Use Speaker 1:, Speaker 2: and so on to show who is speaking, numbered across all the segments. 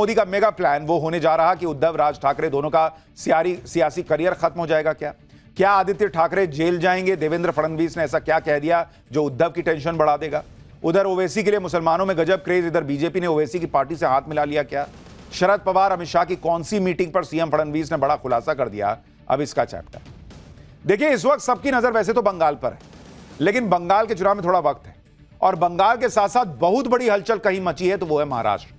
Speaker 1: मोदी का mega plan वो होने जा रहा कि उद्धव राज ठाकरे दोनों का सियासी करियर खत्म हो जाएगा। क्या आदित्य ठाकरे जेल जाएंगे? देवेंद्र फडणवीस ने ऐसा क्या कह दिया जो उद्धव की टेंशन बढ़ा देगा? उधर ओवैसी के लिए मुसलमानों में गजब क्रेज, इधर बीजेपी ने ओवैसी की पार्टी से हाथ मिला लिया। क्या शरद पवार अमित शाह की कौन सी मीटिंग पर सीएम फडणवीस ने बड़ा खुलासा कर दिया? अब इसका चैप्टर देखिए। इस वक्त सबकी नजर वैसे तो बंगाल पर है, लेकिन बंगाल के चुनाव में थोड़ा वक्त है और बंगाल के साथ साथ बहुत बड़ी हलचल कहीं मची है, तो वो है महाराष्ट्र।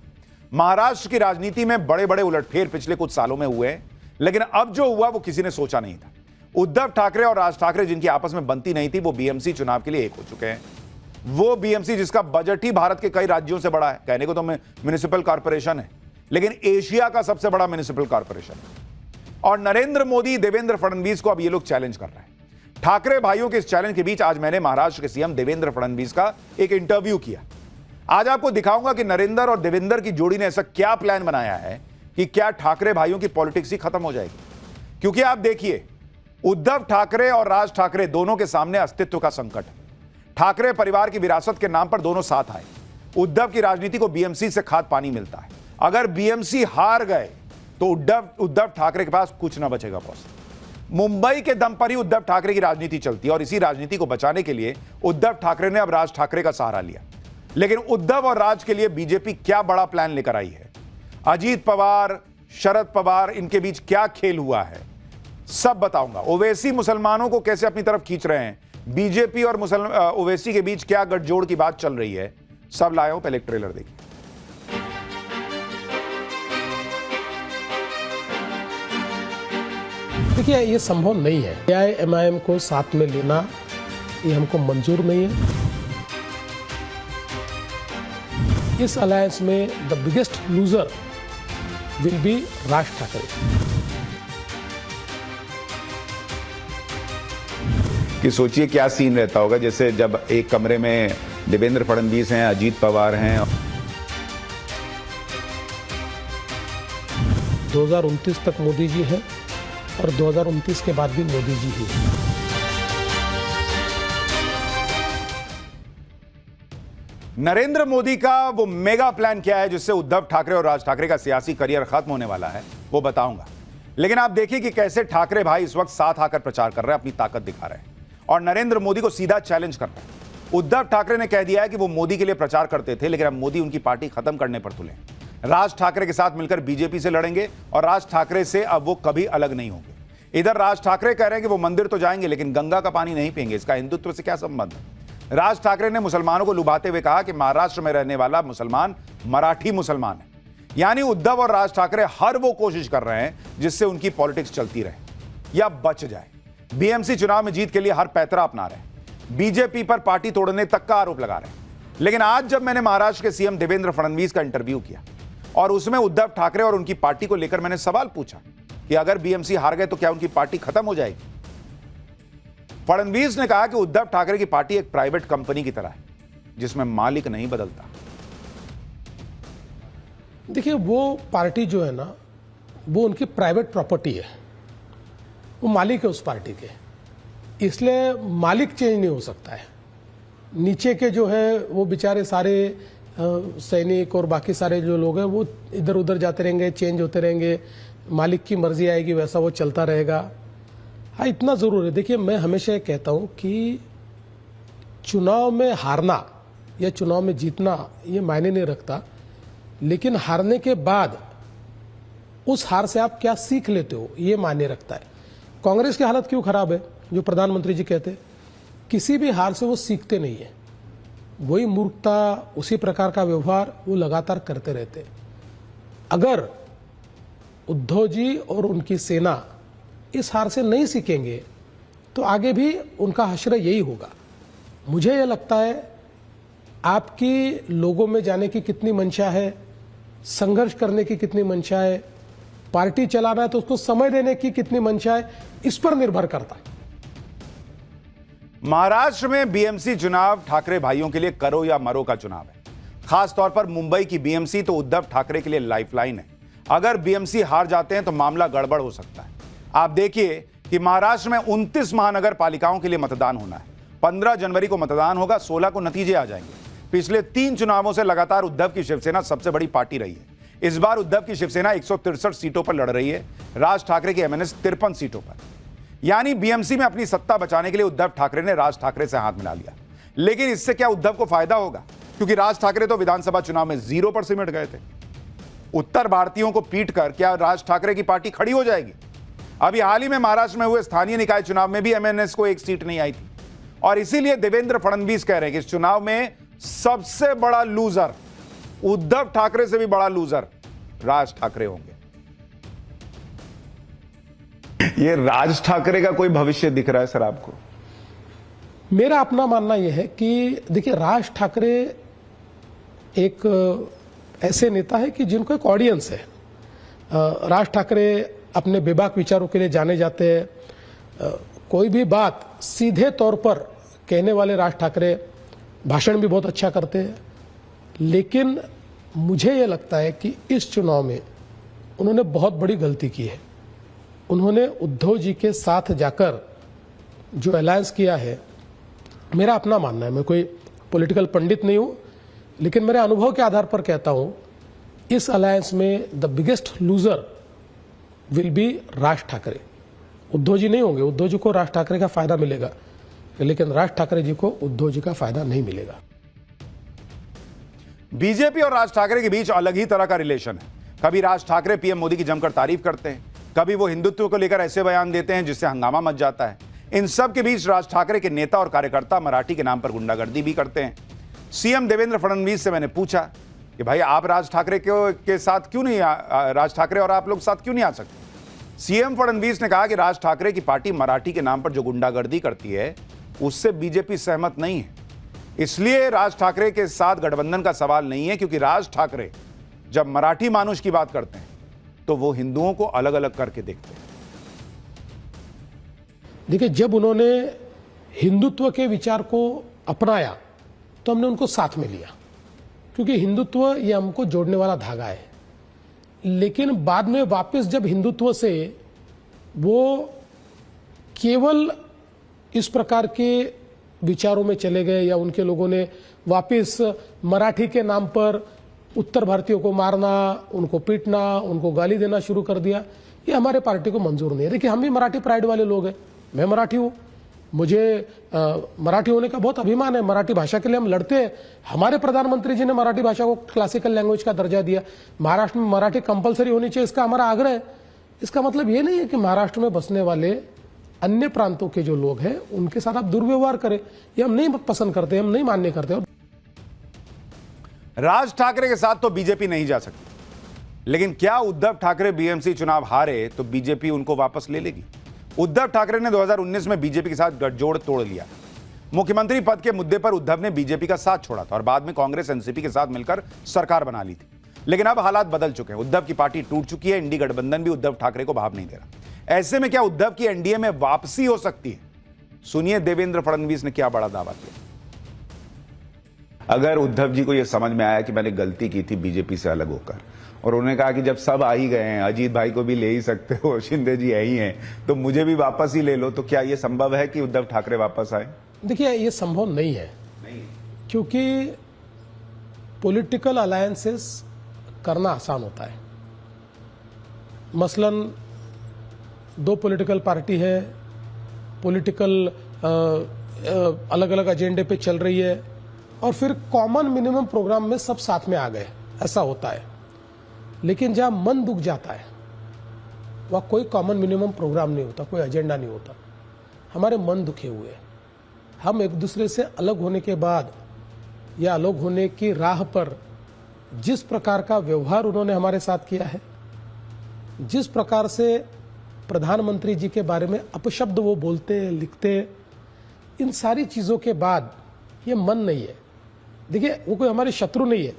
Speaker 1: महाराष्ट्र की राजनीति में बड़े बड़े उलटफेर पिछले कुछ सालों में हुए हैं, लेकिन अब जो हुआ वो किसी ने सोचा नहीं था। उद्धव ठाकरे और राज ठाकरे जिनकी आपस में बनती नहीं थी, वो बीएमसी चुनाव के लिए एक हो चुके हैं। वो बीएमसी जिसका बजट ही भारत के कई राज्यों से बड़ा है, कहने को तो म्युनिसिपल कॉर्पोरेशन है, लेकिन एशिया का सबसे बड़ा म्युनिसिपल कॉर्पोरेशन है। और नरेंद्र मोदी, देवेंद्र फडणवीस को अब ये लोग चैलेंज कर रहे हैं। ठाकरे भाइयों के इस चैलेंज के बीच आज मैंने महाराष्ट्र के सीएम देवेंद्र फडणवीस का एक इंटरव्यू किया। आज आपको दिखाऊंगा कि नरेंद्र और देवेंद्र की जोड़ी ने ऐसा क्या प्लान बनाया है कि क्या ठाकरे भाइयों की पॉलिटिक्स ही खत्म हो जाएगी। क्योंकि आप देखिए, उद्धव ठाकरे और राज ठाकरे दोनों के सामने अस्तित्व का संकट है। ठाकरे परिवार की विरासत के नाम पर दोनों साथ आए। उद्धव की राजनीति को बीएमसी से खाद पानी मिलता है। अगर बीएमसी हार गए तो उद्धव ठाकरे के पास कुछ ना बचेगा बॉस। मुंबई के दम पर ही उद्धव ठाकरे की राजनीति चलती है और इसी राजनीति को बचाने के लिए उद्धव ठाकरे ने अब राज ठाकरे का सहारा लिया। लेकिन उद्धव और राज के लिए बीजेपी क्या बड़ा प्लान लेकर आई है? अजीत पवार, शरद पवार, इनके बीच क्या खेल हुआ है, सब बताऊंगा। ओवैसी मुसलमानों को कैसे अपनी तरफ खींच रहे हैं, बीजेपी और ओवैसी के बीच क्या गठजोड़ की बात चल रही है, सब लाया हूं। पहले एक ट्रेलर देखिए।
Speaker 2: देखिए, ये संभव नहीं है। एआईएमआईएम को साथ में लेना ये हमको मंजूर नहीं है। इस अलायंस में the biggest loser will be Raj Thackeray.
Speaker 1: कि सोचिए क्या सीन रहता होगा, जैसे जब एक कमरे में देवेंद्र फडणवीस हैं, अजीत पवार हैं।
Speaker 2: 2029 तक मोदी जी हैं और 2029 के बाद भी मोदी जी ही हैं।
Speaker 1: नरेंद्र मोदी का वो मेगा प्लान क्या है जिससे उद्धव ठाकरे और राज ठाकरे का सियासी करियर खत्म होने वाला है, वो बताऊंगा। लेकिन आप देखिए कि कैसे ठाकरे भाई इस वक्त साथ आकर प्रचार कर रहे हैं, अपनी ताकत दिखा रहे हैं और नरेंद्र मोदी को सीधा चैलेंज कर रहे हैं। उद्धव ठाकरे ने कह दिया है कि वो मोदी के लिए प्रचार करते थे, लेकिन अब मोदी उनकी पार्टी खत्म करने पर तुले। राज ठाकरे के साथ मिलकर बीजेपी से लड़ेंगे और राज ठाकरे से अब वो कभी अलग नहीं होंगे। इधर राज ठाकरे कह रहे हैं कि वो मंदिर तो जाएंगे लेकिन गंगा का पानी नहीं पिएंगे। इसका हिंदुत्व से क्या संबंध है? राज ठाकरे ने मुसलमानों को लुभाते हुए कहा कि महाराष्ट्र में रहने वाला मुसलमान मराठी मुसलमान है। यानी उद्धव और राज ठाकरे हर वो कोशिश कर रहे हैं जिससे उनकी पॉलिटिक्स चलती रहे या बच जाए। बीएमसी चुनाव में जीत के लिए हर पैतरा अपना रहे हैं। बीजेपी पर पार्टी तोड़ने तक का आरोप लगा रहे हैं। लेकिन आज जब मैंने महाराष्ट्र के सीएम देवेंद्र फडणवीस का इंटरव्यू किया और उसमें उद्धव ठाकरे और उनकी पार्टी को लेकर मैंने सवाल पूछा कि अगर बीएमसी हार गए तो क्या उनकी पार्टी खत्म हो जाएगी? फडणवीस ने कहा कि उद्धव ठाकरे की पार्टी एक प्राइवेट कंपनी की तरह है जिसमें मालिक नहीं बदलता।
Speaker 2: देखिए, वो पार्टी जो है ना, वो उनकी प्राइवेट प्रॉपर्टी है। वो मालिक है उस पार्टी के, इसलिए मालिक चेंज नहीं हो सकता है। नीचे के जो है वो बेचारे सारे सैनिक और बाकी सारे जो लोग हैं वो इधर उधर जाते रहेंगे, चेंज होते रहेंगे। मालिक की मर्जी आएगी वैसा वो चलता रहेगा। हाँ, इतना ज़रूर है। देखिए, मैं हमेशा कहता हूँ कि चुनाव में हारना या चुनाव में जीतना ये मायने नहीं रखता, लेकिन हारने के बाद उस हार से आप क्या सीख लेते हो ये मायने रखता है। कांग्रेस की हालत क्यों खराब है? जो प्रधानमंत्री जी कहते, किसी भी हार से वो सीखते नहीं है। वही मूर्खता, उसी प्रकार का व्यवहार वो लगातार करते रहते। अगर उद्धव जी और उनकी सेना इस हार से नहीं सीखेंगे तो आगे भी उनका हश्र यही होगा। मुझे यह लगता है आपकी लोगों में जाने की कितनी मंशा है, संघर्ष करने की कितनी मंशा है, पार्टी चलाना है तो उसको समय देने की कितनी मंशा है, इस पर निर्भर करता है।
Speaker 1: महाराष्ट्र में बीएमसी चुनाव ठाकरे भाइयों के लिए करो या मरो का चुनाव है। खास तौर पर मुंबई की बीएमसी तो उद्धव ठाकरे के लिए लाइफलाइन है। अगर बीएमसी हार जाते हैं तो मामला गड़बड़ हो सकता है। आप देखिए कि महाराष्ट्र में 29 महानगर पालिकाओं के लिए मतदान होना है। 15 जनवरी को मतदान होगा, 16 को नतीजे आ जाएंगे। पिछले 3 चुनावों से लगातार उद्धव की शिवसेना सबसे बड़ी पार्टी रही है। इस बार उद्धव की शिवसेना 163 सीटों पर लड़ रही है, राज ठाकरे की एमएनएस 53 सीटों पर। यानी बीएमसी में अपनी सत्ता बचाने के लिए उद्धव ठाकरे ने राज ठाकरे से हाथ मिला लिया। लेकिन इससे क्या उद्धव को फायदा होगा? क्योंकि राज ठाकरे तो विधानसभा चुनाव में 0 पर सिमट गए थे। उत्तर भारतीयों को पीटकर क्या राज ठाकरे की पार्टी खड़ी हो जाएगी? अभी हाल ही में महाराष्ट्र में हुए स्थानीय निकाय चुनाव में भी एमएनएस को 1 सीट नहीं आई थी, और इसीलिए देवेंद्र फडणवीस कह रहे हैं कि इस चुनाव में सबसे बड़ा लूजर, उद्धव ठाकरे से भी बड़ा लूजर राज ठाकरे होंगे।
Speaker 3: ये राज ठाकरे का कोई भविष्य दिख रहा है सर आपको?
Speaker 2: मेरा अपना मानना यह है कि देखिए, राज ठाकरे एक ऐसे नेता है कि जिनको एक ऑडियंस है। राज ठाकरे अपने बेबाक विचारों के लिए जाने जाते हैं। कोई भी बात सीधे तौर पर कहने वाले राज ठाकरे, भाषण भी बहुत अच्छा करते हैं। लेकिन मुझे यह लगता है कि इस चुनाव में उन्होंने बहुत बड़ी गलती की है। उन्होंने उद्धव जी के साथ जाकर जो अलायंस किया है, मेरा अपना मानना है, मैं कोई पॉलिटिकल पंडित नहीं हूं, लेकिन मेरे अनुभव के आधार पर कहता हूं, इस अलायंस में the biggest loser will be Raj Thackeray. Uddhav ji नहीं होंगे। उद्धव जी को राज ठाकरे का फायदा मिलेगा, लेकिन राज ठाकरे जी को उद्धव जी का फायदा नहीं मिलेगा।
Speaker 1: बीजेपी और राज ठाकरे के बीच अलग ही तरह का रिलेशन है। कभी राज ठाकरे पीएम मोदी की जमकर तारीफ करते हैं, कभी वो हिंदुत्व को लेकर ऐसे बयान देते हैं जिससे हंगामा मच जाता है। इन सब के बीच राज ठाकरे के नेता और कार्यकर्ता मराठी के नाम पर गुंडागर्दी भी करते हैं। सीएम देवेंद्र फडणवीस से मैंने पूछा कि भाई आप राज ठाकरे के साथ क्यों नहीं, राज ठाकरे और आप लोग साथ क्यों नहीं आ सकते? सीएम फडणवीस ने कहा कि राज ठाकरे की पार्टी मराठी के नाम पर जो गुंडागर्दी करती है उससे बीजेपी सहमत नहीं है, इसलिए राज ठाकरे के साथ गठबंधन का सवाल नहीं है। क्योंकि राज ठाकरे जब मराठी मानुष की बात करते हैं तो वो हिंदुओं को अलग अलग करके देखते हैं।
Speaker 2: देखिए, जब उन्होंने हिंदुत्व के विचार को अपनाया तो हमने उनको साथ में लिया, क्योंकि हिंदुत्व ये हमको जोड़ने वाला धागा है। लेकिन बाद में वापस जब हिंदुत्व से वो केवल इस प्रकार के विचारों में चले गए, या उनके लोगों ने वापस मराठी के नाम पर उत्तर भारतीयों को मारना, उनको पीटना, उनको गाली देना शुरू कर दिया, ये हमारे पार्टी को मंजूर नहीं है। देखिए, हम भी मराठी प्राइड वाले लोग हैं। मैं मराठी हूँ, मुझे मराठी होने का बहुत अभिमान है। मराठी भाषा के लिए हम लड़ते हैं। हमारे प्रधानमंत्री जी ने मराठी भाषा को क्लासिकल लैंग्वेज का दर्जा दिया। महाराष्ट्र में मराठी कंपलसरी होनी चाहिए, इसका हमारा आग्रह है। इसका मतलब ये नहीं है कि महाराष्ट्र में बसने वाले अन्य प्रांतों के जो लोग हैं उनके साथ आप दुर्व्यवहार करें, ये हम नहीं पसंद करते, हम नहीं मान्य करते।
Speaker 1: राज ठाकरे के साथ तो बीजेपी नहीं जा सकती, लेकिन क्या उद्धव ठाकरे बीएमसी चुनाव हारे तो बीजेपी उनको वापस ले लेगी? उद्धव ठाकरे ने 2019 में बीजेपी के साथ गठजोड़ तोड़ लिया। मुख्यमंत्री पद के मुद्दे पर उद्धव ने बीजेपी का साथ छोड़ा था और बाद में कांग्रेस एनसीपी के साथ मिलकर सरकार बना ली थी। लेकिन अब हालात बदल चुके हैं, उद्धव की पार्टी टूट चुकी है। इंडी गठबंधन भी उद्धव ठाकरे को भाव नहीं दे रहा। ऐसे में क्या उद्धव की एनडीए में वापसी हो सकती है? सुनिए देवेंद्र फडणवीस ने क्या बड़ा दावा किया।
Speaker 3: अगर उद्धव जी को यह समझ में आया कि मैंने गलती की थी बीजेपी से अलग होकर, और उन्होंने कहा कि जब सब आ ही गए हैं, अजीत भाई को भी ले ही सकते हो, शिंदे जी यही हैं, तो मुझे भी वापस ही ले लो, तो क्या यह संभव है कि उद्धव ठाकरे वापस आए?
Speaker 2: देखिए, ये संभव नहीं है, क्योंकि पॉलिटिकल अलायंसेस करना आसान होता है। मसलन 2 पॉलिटिकल पार्टी है, पॉलिटिकल अलग अलग एजेंडे पे चल रही है, और फिर कॉमन मिनिमम प्रोग्राम में सब साथ में आ गए, ऐसा होता है। लेकिन जहां मन दुख जाता है वहां कोई कॉमन मिनिमम प्रोग्राम नहीं होता, कोई एजेंडा नहीं होता। हमारे मन दुखे हुए हैं। हम एक दूसरे से अलग होने के बाद या अलग होने की राह पर जिस प्रकार का व्यवहार उन्होंने हमारे साथ किया है, जिस प्रकार से प्रधानमंत्री जी के बारे में अपशब्द वो बोलते लिखते, इन सारी चीजों के बाद ये मन नहीं है। देखिए, वो कोई हमारे शत्रु नहीं है।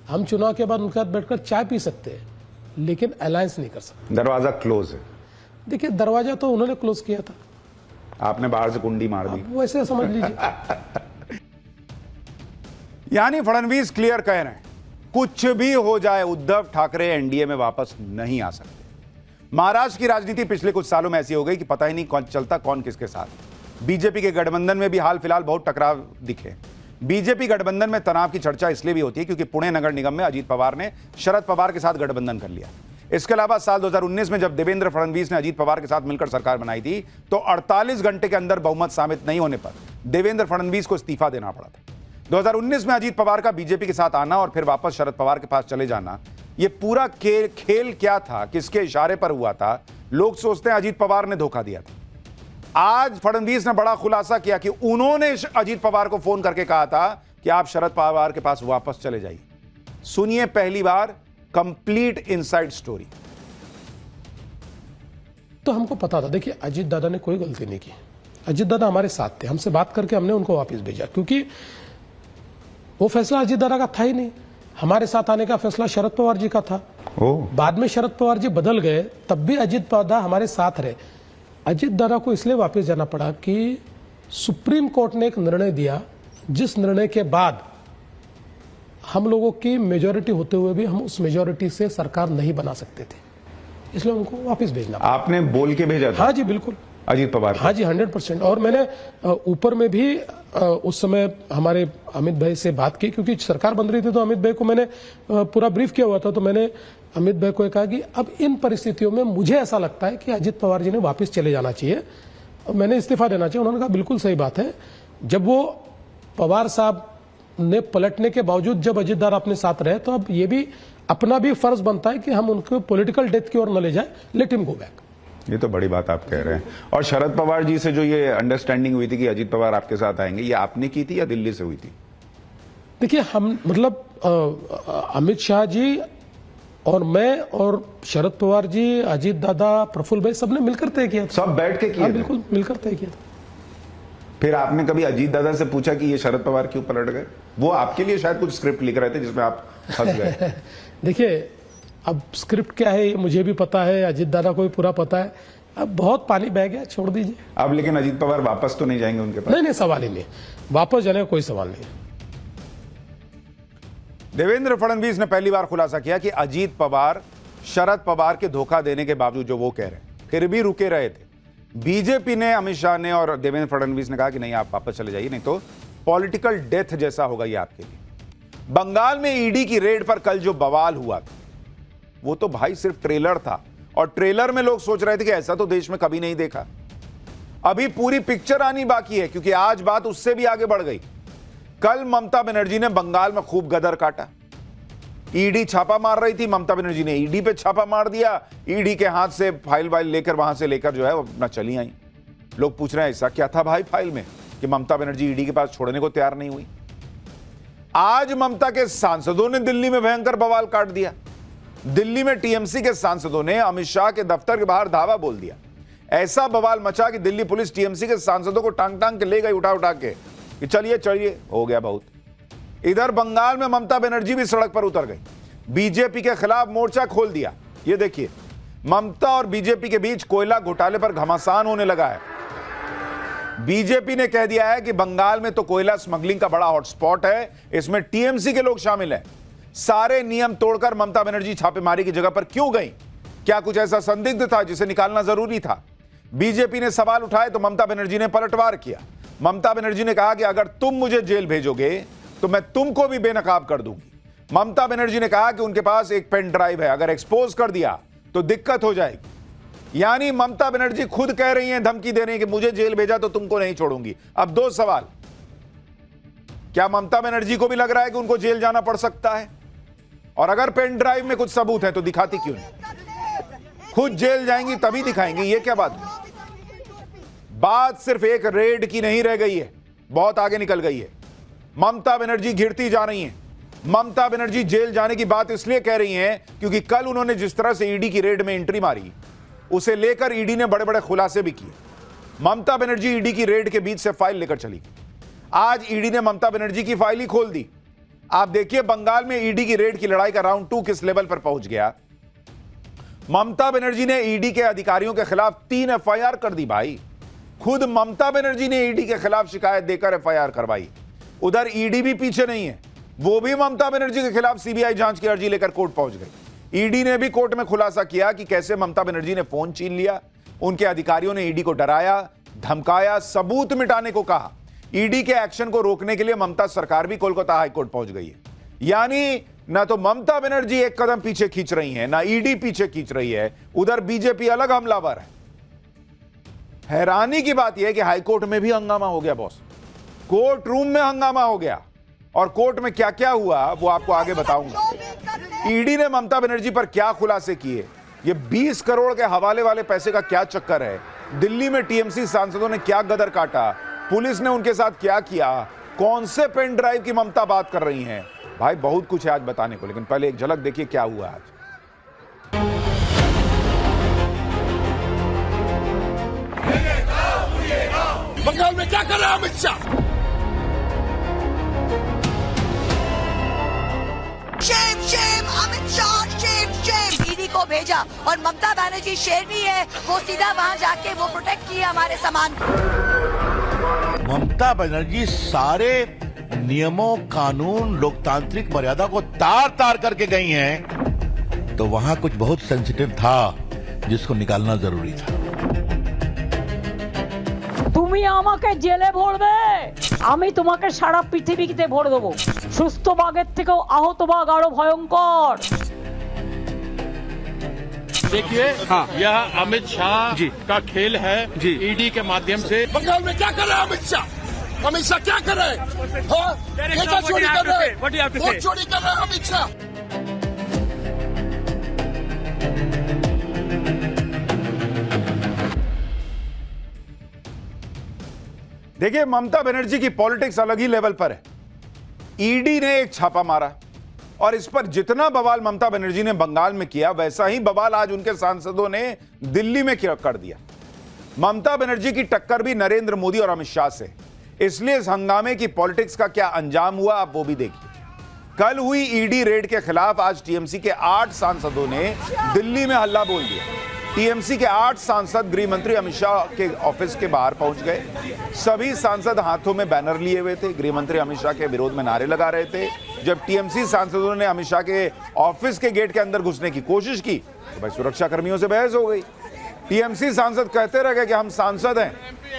Speaker 2: हम चुनाव के बाद उनके साथ बैठकर चाय पी सकते हैं, लेकिन अलायंस नहीं कर सकते।
Speaker 3: दरवाजा क्लोज है।
Speaker 2: देखिए, दरवाजा तो उन्होंने क्लोज किया था,
Speaker 3: आपने बाहर से कुंडी मार दी,
Speaker 2: वैसे समझ लीजिए।
Speaker 1: यानी फडणवीस क्लियर कह रहे हैं, कुछ भी हो जाए उद्धव ठाकरे एनडीए में वापस नहीं आ सकते। महाराष्ट्र की राजनीति पिछले कुछ सालों में ऐसी हो गई कि पता ही नहीं कौन चलता कौन किसके साथ। बीजेपी के गठबंधन में भी हाल फिलहाल बहुत टकराव दिखे। बीजेपी गठबंधन में तनाव की चर्चा इसलिए भी होती है क्योंकि पुणे नगर निगम में अजीत पवार ने शरद पवार के साथ गठबंधन कर लिया। इसके अलावा साल 2019 में जब देवेंद्र फडणवीस ने अजीत पवार के साथ मिलकर सरकार बनाई थी तो 48 घंटे के अंदर बहुमत साबित नहीं होने पर देवेंद्र फडणवीस को इस्तीफा देना पड़ा था। 2019 में अजीत पवार का बीजेपी के साथ आना और फिर वापस शरद पवार के पास चले जाना, यह पूरा खेल क्या था, किसके इशारे पर हुआ था? लोग सोचते हैं अजीत पवार ने धोखा दिया था। आज फडणवीस ने बड़ा खुलासा किया कि उन्होंने अजीत पवार को फोन करके कहा था कि आप शरद पवार के पास वापस चले जाइए। सुनिए पहली बार कंप्लीट इनसाइड स्टोरी।
Speaker 2: तो हमको पता था, देखिए अजीत दादा ने कोई गलती नहीं की। अजीत दादा हमारे साथ थे, हमसे बात करके हमने उनको वापस भेजा, क्योंकि वो फैसला अजीत दादा का था ही नहीं। हमारे साथ आने का फैसला शरद पवार जी का था। बाद में शरद पवार जी बदल गए, तब भी अजीत दादा हमारे साथ रहे। अजीत दादा को इसलिए वापस जाना पड़ा कि सुप्रीम कोर्ट ने एक निर्णय दिया, जिस निर्णय के बाद हम लोगों की मेजॉरिटी होते हुए भी हम उस मेजॉरिटी से सरकार नहीं बना सकते थे, इसलिए उनको वापस भेजना पड़ा।
Speaker 3: आपने बोल के भेजा था?
Speaker 2: हाँ जी बिल्कुल,
Speaker 3: अजीत पवार?
Speaker 2: हाँ जी 100%। और मैंने ऊपर में भी उस समय हमारे अमित भाई से बात की, क्योंकि सरकार बन रही थी तो अमित भाई को मैंने पूरा ब्रीफ किया हुआ था। तो मैंने अमित भाई को कहा कि अब इन परिस्थितियों में मुझे ऐसा लगता है कि अजीत पवार जी ने वापस चले जाना चाहिए और मैंने इस्तीफा देना चाहिए। उन्होंने कहा बिल्कुल सही बात है। जब वो पवार साहब ने पलटने के बावजूद जब अजीत दादा अपने साथ रहे, तो अब ये भी अपना भी फर्ज बनता है कि हम उनको पॉलिटिकल डेथ की ओर न ले जाए, लेट हिम गो बैक।
Speaker 3: ये तो बड़ी बात आप कह रहे हैं। और शरद पवार जी से जो ये अंडरस्टैंडिंग हुई थी कि अजीत पवार आपके साथ आएंगे, ये आपने की थी या दिल्ली से हुई थी?
Speaker 2: देखिए हम मतलब अमित शाह जी और मैं और शरद पवार जी, अजीत दादा, प्रफुल्ल भाई, सबने मिलकर तय किया था।
Speaker 3: सब बैठ के किया?
Speaker 2: हाँ, बिल्कुल मिलकर तय किया था।
Speaker 3: फिर आपने कभी अजीत दादा से पूछा कि ये शरद पवार क्यों पलट गए? वो आपके लिए शायद कुछ स्क्रिप्ट लिख रहे थे जिसमें आप फंस गए।
Speaker 2: देखिए अब स्क्रिप्ट क्या है ये मुझे भी पता है, अजीत दादा को भी पूरा पता है। अब बहुत पानी बह गया, छोड़ दीजिए।
Speaker 3: अब लेकिन अजीत पवार वापस तो नहीं जाएंगे उनके पास?
Speaker 2: नहीं, सवाल ही नहीं, वापस जाने का कोई सवाल नहीं।
Speaker 1: देवेंद्र फडणवीस ने पहली बार खुलासा किया कि अजीत पवार शरद पवार के धोखा देने के बावजूद जो वो कह रहे हैं फिर भी रुके रहे थे। बीजेपी ने, अमित शाह ने और देवेंद्र फडणवीस ने कहा कि नहीं, आप वापस चले जाइए, नहीं तो पॉलिटिकल डेथ जैसा होगा ये आपके लिए। बंगाल में ईडी की रेड पर कल जो बवाल हुआ था वो तो भाई सिर्फ ट्रेलर था, और ट्रेलर में लोग सोच रहे थे कि ऐसा तो देश में कभी नहीं देखा। अभी पूरी पिक्चर आनी बाकी है, क्योंकि आज बात उससे भी आगे बढ़ गई। कल ममता बनर्जी ने बंगाल में खूब गदर काटा। ईडी छापा मार रही थी, ममता बनर्जी ने ईडी पे छापा मार दिया। ईडी के हाथ से फाइल वाइल लेकर वहां से लेकर जो है वो अपना चली आई। लोग पूछ रहे हैं ऐसा क्या था भाई फाइल में कि ममता बनर्जी ईडी के पास छोड़ने को तैयार नहीं हुई। आज ममता के सांसदों ने दिल्ली में भयंकर बवाल काट दिया। दिल्ली में टीएमसी के सांसदों ने अमित शाह के दफ्तर के बाहर धावा बोल दिया। ऐसा बवाल मचा कि दिल्ली पुलिस टीएमसी के सांसदों को टांग टांग के ले गई, उठा उठा के, कि चलिए चलिए, हो गया बहुत। इधर बंगाल में ममता बनर्जी भी सड़क पर उतर गई, बीजेपी के खिलाफ मोर्चा खोल दिया। ये देखिए, ममता और बीजेपी के बीच कोयला घोटाले पर घमासान होने लगा है। बीजेपी ने कह दिया है कि बंगाल में तो कोयला स्मगलिंग का बड़ा हॉटस्पॉट है, इसमें टीएमसी के लोग शामिल हैं। सारे नियम तोड़कर ममता बनर्जी छापेमारी की जगह पर क्यों गई? क्या कुछ ऐसा संदिग्ध था जिसे निकालना जरूरी था? बीजेपी ने सवाल उठाए तो ममता बनर्जी ने पलटवार किया। ममता बनर्जी ने कहा कि अगर तुम मुझे जेल भेजोगे तो मैं तुमको भी बेनकाब कर दूंगी। ममता बनर्जी ने कहा कि उनके पास एक पेन ड्राइव है, अगर एक्सपोज कर दिया तो दिक्कत हो जाएगी। यानी ममता बनर्जी खुद कह रही हैं, धमकी दे रही हैं कि मुझे जेल भेजा तो तुमको नहीं छोड़ूंगी। अब दो सवाल, क्या ममता बनर्जी को भी लग रहा है कि उनको जेल जाना पड़ सकता है? और अगर पेन ड्राइव में कुछ सबूत है तो दिखाती क्यों नहीं? खुद जेल जाएंगी तभी दिखाएंगी, ये क्या बात हुई? बात सिर्फ एक रेड की नहीं रह गई है, बहुत आगे निकल गई है। ममता बनर्जी घिरती जा रही हैं। ममता बनर्जी जेल जाने की बात इसलिए कह रही हैं क्योंकि कल उन्होंने जिस तरह से ईडी की रेड में एंट्री मारी, उसे लेकर ईडी ने बड़े बड़े खुलासे भी किए। ममता बनर्जी ईडी की रेड के बीच से फाइल लेकर चली। आज ईडी ने ममता बनर्जी की फाइल ही खोल दी। आप देखिए बंगाल में ईडी की रेड की लड़ाई का राउंड 2 किस लेवल पर पहुंच गया। ममता बनर्जी ने ईडी के अधिकारियों के खिलाफ 3 एफआईआर कर दी भाई। खुद ममता बनर्जी ने ईडी के खिलाफ शिकायत देकर एफआईआर करवाई। उधर ईडी भी पीछे नहीं है, वो भी ममता बनर्जी के खिलाफ सीबीआई जांच की अर्जी लेकर कोर्ट पहुंच गई। ईडी ने भी कोर्ट में खुलासा किया कि कैसे ममता बनर्जी ने फोन छीन लिया, उनके अधिकारियों ने ईडी को डराया, धमकाया, सबूत मिटाने को कहा। ईडी के एक्शन को रोकने के लिए ममता सरकार भी कोलकाता हाईकोर्ट पहुंच गई है। यानी ना तो ममता बनर्जी एक कदम पीछे खींच रही है, ना ईडी पीछे खींच रही है, उधर बीजेपी अलग हमलावर है। हैरानी की बात यह है कि हाईकोर्ट में भी हंगामा हो गया बॉस, कोर्ट रूम में हंगामा हो गया। और कोर्ट में क्या क्या हुआ वो आपको आगे बताऊंगा। ईडी ने ममता बनर्जी पर क्या खुलासे किए, ये 20 करोड़ के हवाले वाले पैसे का क्या चक्कर है, दिल्ली में टीएमसी सांसदों ने क्या गदर काटा, पुलिस ने उनके साथ क्या किया, कौन से पेन ड्राइव की ममता बात कर रही हैं। भाई बहुत कुछ है आज बताने को, लेकिन पहले एक झलक देखिए क्या हुआ आज।
Speaker 4: बंगाल में क्या कर रहा है Amit Shah?
Speaker 5: Shem Shem Amit Shah, Shem Shem. ED को भेजा और ममता बनर्जी शेरनी है, वो सीधा वहाँ जाके वो प्रोटेक्ट किया हमारे सामान।
Speaker 4: ममता बनर्जी सारे नियमों, कानून, लोकतांत्रिक मर्यादा को तार तार करके गई हैं, तो वहाँ कुछ बहुत सेंसिटिव था जिसको निकालना जरूरी था।
Speaker 6: তুমি আমাকে জেলে ভরবে, আমি তোমাকে সারা পৃথিবীতে ভরে দেবো। সুস্থ বাঘের থেকেও আহত বাঘ আরো ভয়ঙ্কর।
Speaker 7: देखिए हाँ। यह अमित शाह जी का खेल है जी, ईडी के माध्यम से।
Speaker 4: बंगाल में क्या कर रहा है अमित शाह? अमित शाह क्या कर रहे हैं? हाँ? ये क्या चोरी कर रहे हैं? वो चोरी कर रहे हैं अमित शाह।
Speaker 1: देखिए ममता बनर्जी की पॉलिटिक्स अलग ही लेवल पर है। ईडी ने एक छापा मारा और इस पर जितना बवाल ममता बनर्जी ने बंगाल में किया, वैसा ही बवाल आज उनके सांसदों ने दिल्ली में कर दिया। ममता बनर्जी की टक्कर भी नरेंद्र मोदी और अमित शाह से, इसलिए इस हंगामे की पॉलिटिक्स का क्या अंजाम हुआ आप वो भी देखिए। कल हुई ईडी रेड के खिलाफ आज टीएमसी के 8 सांसदों ने दिल्ली में हल्ला बोल दिया। टीएमसी के 8 सांसद गृह मंत्री अमित शाह के ऑफिस के बाहर पहुंच गए। सभी सांसद हाथों में बैनर लिए हुए थे, गृह मंत्री अमित शाह के विरोध में नारे लगा रहे थे। जब टीएमसी सांसदों ने अमित शाह के ऑफिस के गेट के अंदर घुसने की कोशिश की तो भाई सुरक्षा कर्मियों से बहस हो गई। टीएमसी सांसद कहते रह गए कि हम सांसद हैं,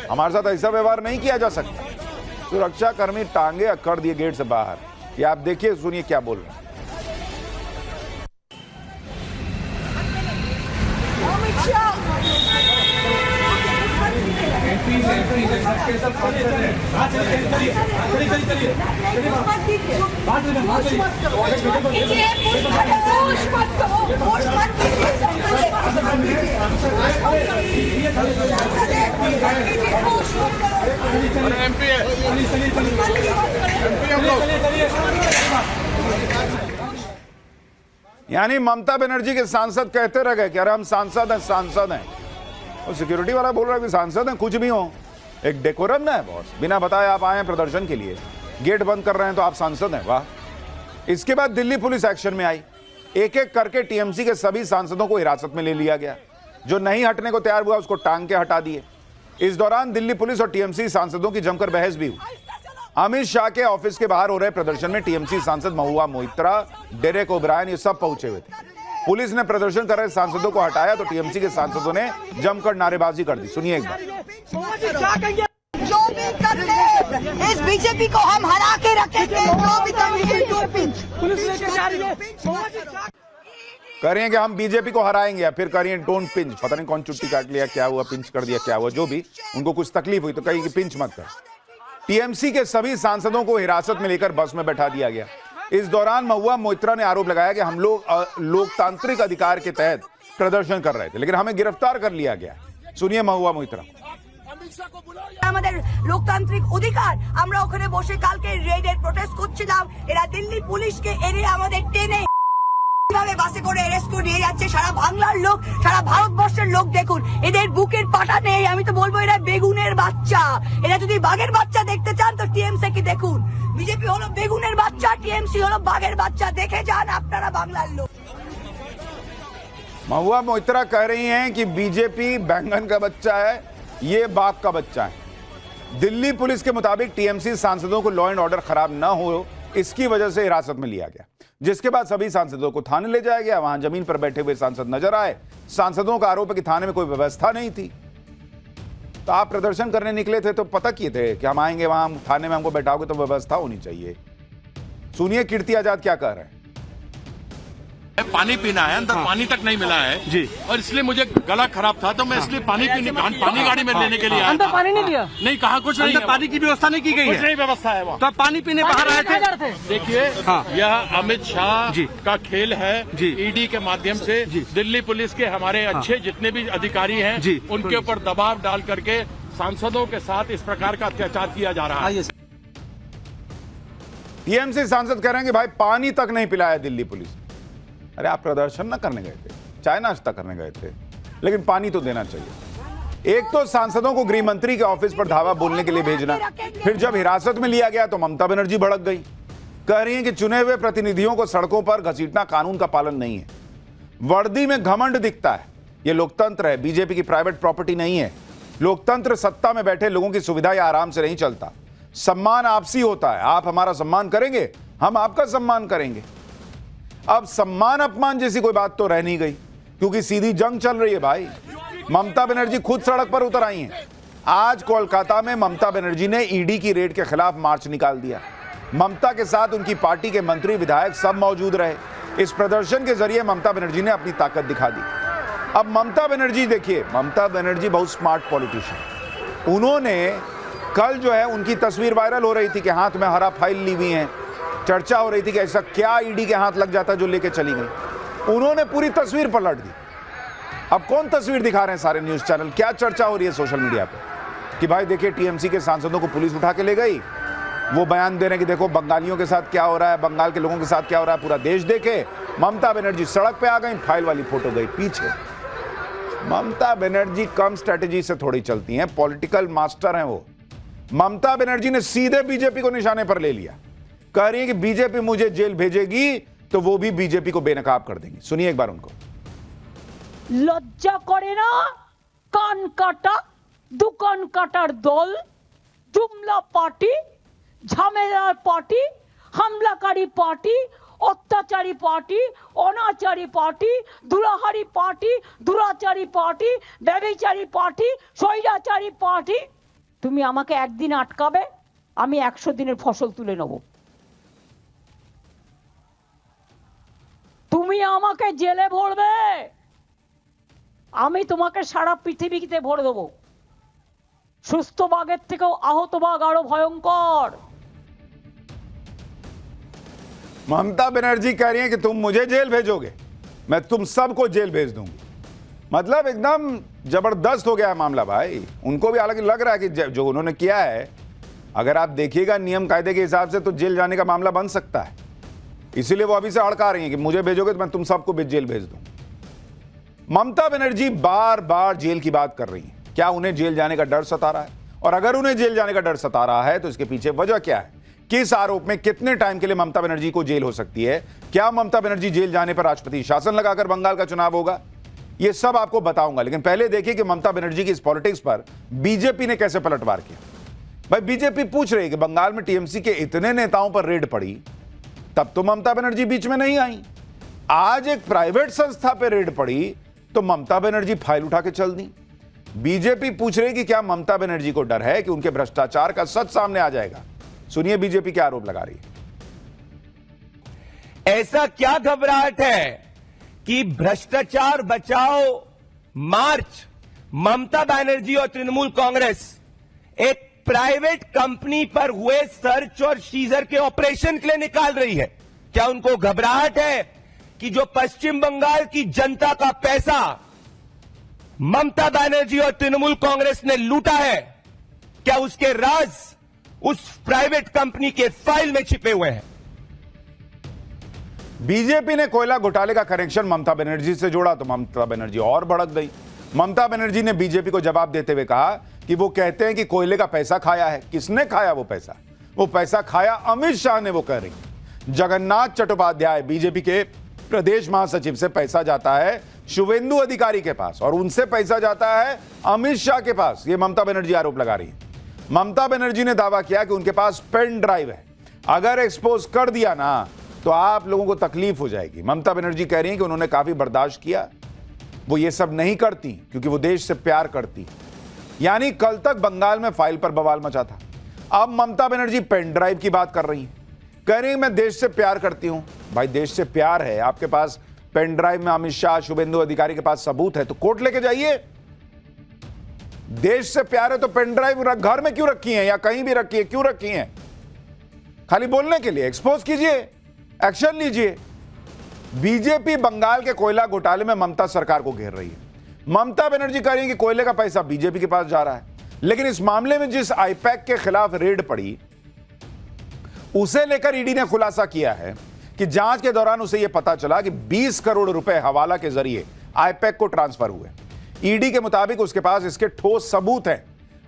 Speaker 1: हमारे साथ ऐसा व्यवहार नहीं किया जा सकता। सुरक्षा कर्मी टांगे अकड़ दिए गेट से बाहर। ये आप देखिए, सुनिए क्या बोल रहे हैं। यानी ममता बनर्जी के सांसद कहते रह गए कि अरे हम सांसद हैं, सांसद हैं। और सिक्योरिटी वाला बोल रहा है कि सांसद हैं, कुछ भी हो, एक डेकोरम ना है बॉस। बिना बताए आप आए हैं प्रदर्शन के लिए, गेट बंद कर रहे हैं तो आप सांसद हैं, वाह। इसके बाद दिल्ली पुलिस एक्शन में आई। एक एक करके टीएमसी के सभी सांसदों को हिरासत में ले लिया गया। जो नहीं हटने को तैयार हुआ उसको टांग के हटा दिए। इस दौरान दिल्ली पुलिस और टीएमसी सांसदों की जमकर बहस भी हुई। अमित शाह के ऑफिस के बाहर हो रहे प्रदर्शन में टीएमसी सांसद महुआ मोइत्रा, डेरेक ओब्रायन ये सब पहुंचे हुए थे। पुलिस ने प्रदर्शन कर रहे सांसदों को हटाया तो टीएमसी के सांसदों ने जमकर नारेबाजी कर दी। सुनिए एक बार।
Speaker 5: जो भी कर ले, इस बीजेपी को हम हरा के रखेंगे। जो भी
Speaker 1: कह रही हैं कि हम बीजेपी को हराएंगे, या फिर कह रही हैं डोंट पिंच। पता नहीं कौन चुट्टी काट लिया, क्या हुआ, पिंच कर दिया, क्या हुआ, जो भी उनको कुछ तकलीफ हुई तो कही कि पिंच मत कर। टीएमसी के सभी सांसदों को हिरासत में लेकर बस में बैठा दिया गया। इस दौरान महुआ मोइत्रा ने आरोप लगाया कि हम लोग लोकतांत्रिक अधिकार के तहत प्रदर्शन कर रहे थे, लेकिन हमें गिरफ्तार कर लिया गया। सुनिए महुआ मोइत्रा।
Speaker 5: আমাদের লোকতান্ত্রিক অধিকার, আমরা ওখানে বসে কালকে রেডের প্রোটেস্ট করছিলাম। এরা দিল্লি পুলিশকে এনে আমাদের টেনে কিভাবে বাসে করে অ্যারেস্ট করে নিয়ে যাচ্ছে। সারা বাংলার লোক, সারা ভারতবর্ষের লোক দেখুন, এদের বুকের পাটা নেই। আমি তো বলবো এরা বেগুনের বাচ্চা। এরা যদি বাঘের বাচ্চা দেখতে চান তো টিএমসি কি দেখুন। বিজেপি হলো বেগুনের বাচ্চা, টিএমসি হলো বাঘের বাচ্চা। দেখে যান আপনারা বাংলার লোক।
Speaker 1: महुआ मोइत्रा कह रही हैं कि बीजेपी बैंगन का बच्चा है, ये बाघ का बच्चा है। दिल्ली पुलिस के मुताबिक टीएमसी सांसदों को लॉ एंड ऑर्डर खराब न हो, इसकी वजह से हिरासत में लिया गया, जिसके बाद सभी सांसदों को थाने ले जाया गया। वहां जमीन पर बैठे हुए सांसद नजर आए। सांसदों का आरोप है कि थाने में कोई व्यवस्था नहीं थी। तो आप प्रदर्शन करने निकले थे तो पता किए थे कि हम आएंगे, वहां थाने में हमको बैठाओगे तो व्यवस्था होनी चाहिए। सुनिए कीर्ति आजाद क्या कह रहे हैं।
Speaker 7: पानी पीना है, अंदर पानी तक नहीं मिला है जी, और इसलिए मुझे गला खराब था तो मैं इसलिए पानी गाड़ी में लेने के लिए आया।
Speaker 6: अंदर पानी नहीं दिया?
Speaker 7: नहीं, कहा कुछ नहीं,
Speaker 8: अंदर पानी की व्यवस्था नहीं की गई है।
Speaker 7: कुछ नहीं व्यवस्था है वहाँ।
Speaker 8: तो आप पानी पीने बाहर आए थे?
Speaker 7: देखिए, यह अमित शाह का खेल है जी। ईडी के माध्यम से दिल्ली पुलिस के हमारे अच्छे जितने भी अधिकारी हैं उनके ऊपर दबाव डाल करके सांसदों के साथ इस प्रकार का अत्याचार किया जा रहा है।
Speaker 1: टीएमसी सांसद कह रहे हैं कि भाई पानी तक नहीं पिलाया दिल्ली पुलिस। अरे आप प्रदर्शन ना करने गए थे, चाय नाश्ता करने गए थे, लेकिन पानी तो देना चाहिए। एक तो सांसदों को गृह मंत्री के ऑफिस पर धावा बोलने के लिए भेजना, फिर जब हिरासत में लिया गया तो ममता बनर्जी भड़क गई, कह रही है कि चुने हुए प्रतिनिधियों को सड़कों पर घसीटना कानून का पालन नहीं है। वर्दी में घमंड दिखता है। यह लोकतंत्र है, बीजेपी की प्राइवेट प्रॉपर्टी नहीं है। लोकतंत्र सत्ता में बैठे लोगों की सुविधा या आराम से नहीं चलता। सम्मान आपसी होता है। आप हमारा सम्मान करेंगे, हम आपका सम्मान करेंगे। अब सम्मान अपमान जैसी कोई बात तो रह नहीं गई, क्योंकि सीधी जंग चल रही है भाई। ममता बनर्जी खुद सड़क पर उतर आई हैं। आज कोलकाता में ममता बनर्जी ने ईडी की रेड के खिलाफ मार्च निकाल दिया। ममता के साथ उनकी पार्टी के मंत्री विधायक सब मौजूद रहे। इस प्रदर्शन के जरिए ममता बनर्जी ने अपनी ताकत दिखा दी। अब ममता बनर्जी देखिए, ममता बनर्जी बहुत स्मार्ट पॉलिटिशियन। उन्होंने कल जो है उनकी तस्वीर वायरल हो रही थी कि हाथ में हरा फाइल ली हुई है। चर्चा हो रही थी कि ऐसा क्या ईडी के हाथ लग जाता जो लेके चली गई। उन्होंने पूरी तस्वीर पलट दी। अब कौन तस्वीर दिखा रहे हैं सारे न्यूज चैनल? क्या चर्चा हो रही है सोशल मीडिया पे कि भाई देखिए टीएमसी के सांसदों को पुलिस उठा के ले गई। वो बयान दे रहे हैं कि देखो बंगालियों के साथ क्या हो रहा है, बंगाल के लोगों के साथ क्या हो रहा है, पूरा देश देखे। ममता बनर्जी सड़क पे आ गई, फाइल वाली फोटो गई पीछे। ममता बनर्जी कम स्ट्रेटेजी से थोड़ी चलती हैं, पॉलिटिकल मास्टर हैं वो। ममता बनर्जी ने सीधे बीजेपी को निशाने पर ले लिया। कह रही है कि बीजेपी मुझे जेल भेजेगी तो वो भी बीजेपी को बेनकाब कर देंगी। सुनिए एक बार उनको।
Speaker 6: লজ্জা করে না? কান কাটা দোকান কাটার দল, জুমলা পার্টি, ঝামেলার পার্টি, হামলাকারী পার্টি, অত্যাচারী পার্টি, অনাচারী পার্টি, দুরাহারি পার্টি, দুরাচারী পার্টি, ব্যভিচারী পার্টি, স্বৈরাচারী পার্টি। তুমি আমাকে একদিন আটকাবে, আমি 100 দিনের ফসল তুলে নেব। তুমি আমাকে জেলে ভরবে, আমি তোমাকে সারা পৃথিবীতে ভরে দেবো। সুস্থ বাঘের থেকেও আহত বাঘ আরো ভয়ঙ্কর।
Speaker 1: ममता बनर्जी कह रही है कि तुम मुझे जेल भेजोगे, मैं तुम सबको जेल भेज दूंगी। मतलब एकदम जबरदस्त हो गया है मामला भाई। उनको भी हालांकि लग रहा है कि जो उन्होंने किया है, अगर आप देखिएगा नियम कायदे के हिसाब से तो जेल जाने का मामला बन सकता है। इसीलिए वो अभी से हड़का रही है कि मुझे भेजोगे तो मैं तुम सबको भी जेल भेज दूंगी। ममता बनर्जी बार बार जेल की बात कर रही है। क्या उन्हें जेल जाने का डर सता रहा है? और अगर उन्हें जेल जाने का डर सता रहा है तो इसके पीछे वजह क्या है? किस आरोप में कितने टाइम के लिए ममता बनर्जी को जेल हो सकती है? क्या ममता बनर्जी जेल जाने पर राष्ट्रपति शासन लगाकर बंगाल का चुनाव होगा? ये सब आपको बताऊंगा, लेकिन पहले देखिए कि ममता बनर्जी की इस पॉलिटिक्स पर बीजेपी ने कैसे पलटवार किया। भाई बीजेपी पूछ रही है कि बंगाल में टीएमसी के इतने नेताओं पर रेड पड़ी, तब तो ममता बनर्जी बीच में नहीं आई। आज एक प्राइवेट संस्था पर रेड पड़ी तो ममता बनर्जी फाइल उठा के चल दी। बीजेपी पूछ रही कि क्या ममता बनर्जी को डर है कि उनके भ्रष्टाचार का सच सामने आ जाएगा? सुनिए बीजेपी क्या आरोप लगा रही है।
Speaker 9: ऐसा क्या घबराहट है कि भ्रष्टाचार बचाओ मार्च ममता बनर्जी और तृणमूल कांग्रेस एक प्राइवेट कंपनी पर हुए सर्च और सीजर के ऑपरेशन के लिए निकाल रही है? क्या उनको घबराहट है कि जो पश्चिम बंगाल की जनता का पैसा ममता बनर्जी और तृणमूल कांग्रेस ने लूटा है, क्या उसके राज उस प्राइवेट कंपनी के फाइल में छिपे हुए हैं?
Speaker 1: बीजेपी ने कोयला घोटाले का कनेक्शन ममता बनर्जी से जोड़ा तो ममता बनर्जी और भड़क गई। ममता बनर्जी ने बीजेपी को जवाब देते हुए कहा कि वो कहते हैं कि कोयले का पैसा खाया है। किसने खाया वो पैसा? वो पैसा खाया अमित शाह ने, वो कह रही। जगन्नाथ चट्टोपाध्याय बीजेपी के प्रदेश महासचिव से पैसा जाता है शुवेंदु अधिकारी के पास और उनसे पैसा जाता है अमित शाह के पास। ये ममता बनर्जी आरोप लगा रही है। ममता बनर्जी ने दावा किया कि उनके पास पेन ड्राइव है, अगर एक्सपोज कर दिया ना तो आप लोगों को तकलीफ हो जाएगी। ममता बनर्जी कह रही हैं कि उन्होंने काफी बर्दाश्त किया, वो ये सब नहीं करती क्योंकि वो देश से प्यार करती। यानी कल तक बंगाल में फाइल पर बवाल मचा था। अब ममता बनर्जी पेन ड्राइव की बात कर रही हैं, कह रही हैं मैं देश से प्यार करती हूं। भाई देश से प्यार है, आपके पास पेन ड्राइव में अमित शाह, शुभेंदु अधिकारी के पास सबूत है तो कोर्ट लेके जाइए। देश से प्यार है तो पेन ड्राइव घर में क्यों रखी है या कहीं भी रखी है, क्यों रखी है? खाली बोलने के लिए? एक्सपोज कीजिए, एक्शन लीजिए। बीजेपी बंगाल के कोयला घोटाले में ममता सरकार को घेर रही है। ममता बनर्जी कह रही है कि कोयले का पैसा बीजेपी के पास जा रहा है, लेकिन इस मामले में जिस आईपैक के खिलाफ रेड पड़ी उसे लेकर ईडी ने खुलासा किया है कि जांच के दौरान उसे यह पता चला कि 20 करोड़ रुपए हवाला के जरिए आईपैक को ट्रांसफर हुए। ईडी के मुताबिक उसके पास इसके ठोस सबूत हैं।